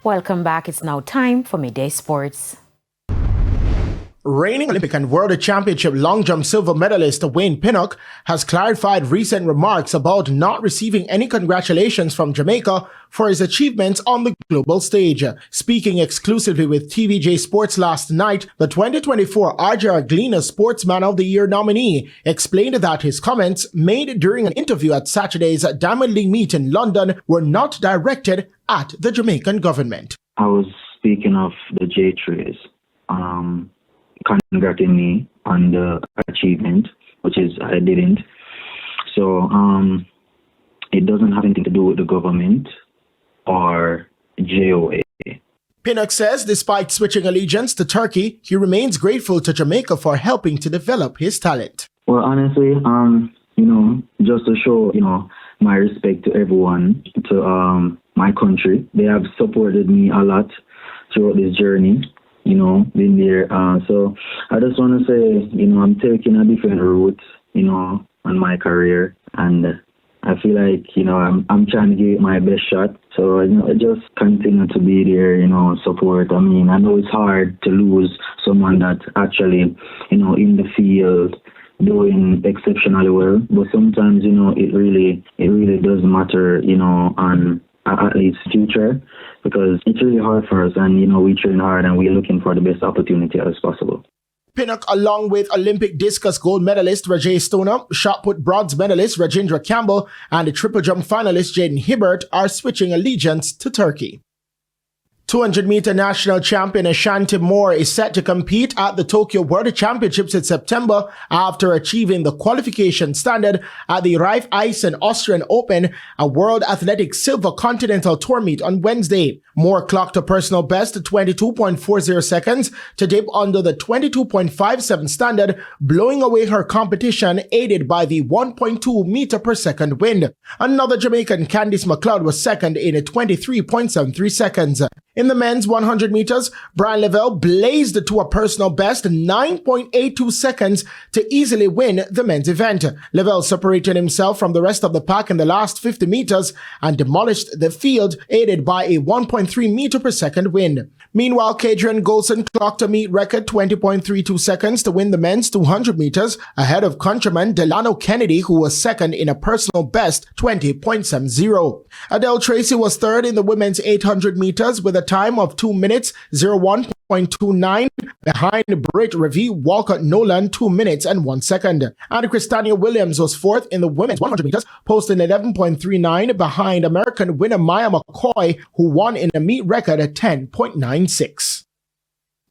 Welcome back. It's now time for Midday Sports. Reigning Olympic and World Championship long jump silver medalist Wayne Pinnock has clarified recent remarks about not receiving any congratulations from Jamaica for his achievements on the global stage. Speaking exclusively with TVJ Sports last night, the 2024 RJ Glena Sportsman of the Year nominee explained that his comments made during an interview at Saturday's Diamond League meet in London were not directed at the Jamaican government. I was speaking of the J-Trays. Congratulating me on the achievement, which is I didn't. So it doesn't have anything to do with the government or JOA. Pinnock says despite switching allegiance to Turkey, he remains grateful to Jamaica for helping to develop his talent. Well, honestly, just to show, my respect to everyone, to my country. They have supported me a lot throughout this journey. Been there. So I just want to say, I'm taking a different route, on my career. And I feel like, I'm trying to give it my best shot. So, just continue to be there, support. I mean, I know it's hard to lose someone that actually, in the field doing exceptionally well. But sometimes, it really does matter, on at least future, because it's really hard for us, and we train hard and we're looking for the best opportunity as possible. Pinnock, along with Olympic discus gold medalist Rajay Stoner, shot put bronze medalist Rajendra Campbell, and the triple jump finalist Jaden Hibbert, are switching allegiance to Turkey. 200-meter national champion Ashanti Moore is set to compete at the Tokyo World Championships in September after achieving the qualification standard at the Raiffeisen Austrian Open, a World Athletics Silver Continental Tour meet on Wednesday. Moore clocked a personal best 22.40 seconds to dip under the 22.57 standard, blowing away her competition aided by the 1.2 meter per second wind. Another Jamaican, Candice McLeod, was second in 23.73 seconds. In the men's 100 meters, Brian Lavelle blazed to a personal best 9.82 seconds to easily win the men's event. Lavelle separated himself from the rest of the pack in the last 50 meters and demolished the field, aided by a 1.3 meter per second wind. Meanwhile, Kadrian Golson clocked a meet record 20.32 seconds to win the men's 200 meters, ahead of countryman Delano Kennedy, who was second in a personal best 20.70. Adele Tracy was third in the women's 800 meters with a time of 2 minutes 01.29 behind Britt Revi Walcott Nolan 2 minutes and 1 second. And Christania Williams was fourth in the women's 100 meters, posting 11.39 behind American winner Maya McCoy, who won in a meet record at 10.96.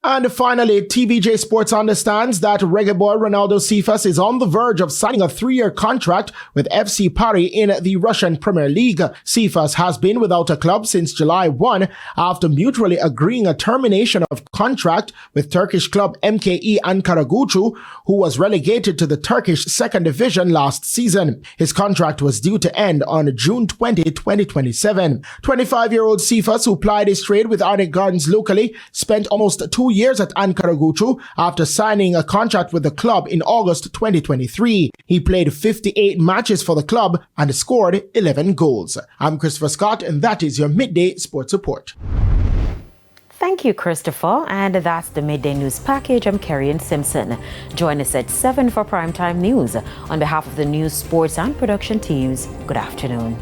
And finally, TVJ Sports understands that reggae boy Ronaldo Cifas is on the verge of signing a 3-year contract with FC Paris in the Russian Premier League. Cifas has been without a club since July 1 after mutually agreeing a termination of contract with Turkish club MKE Ankaragucu, who was relegated to the Turkish second division last season. His contract was due to end on June 20, 2027. 25-year-old Cifas, who plied his trade with Arctic Gardens locally, spent almost 2 years at Ankaragucu after signing a contract with the club in August 2023. He played 58 matches for the club and scored 11 goals. I'm Christopher Scott, and that is your Midday Sports Report. Thank you, Christopher. And that's the Midday News Package. I'm Kerrian Simpson. Join us at 7 for Primetime News. On behalf of the news, sports, and production teams, good afternoon.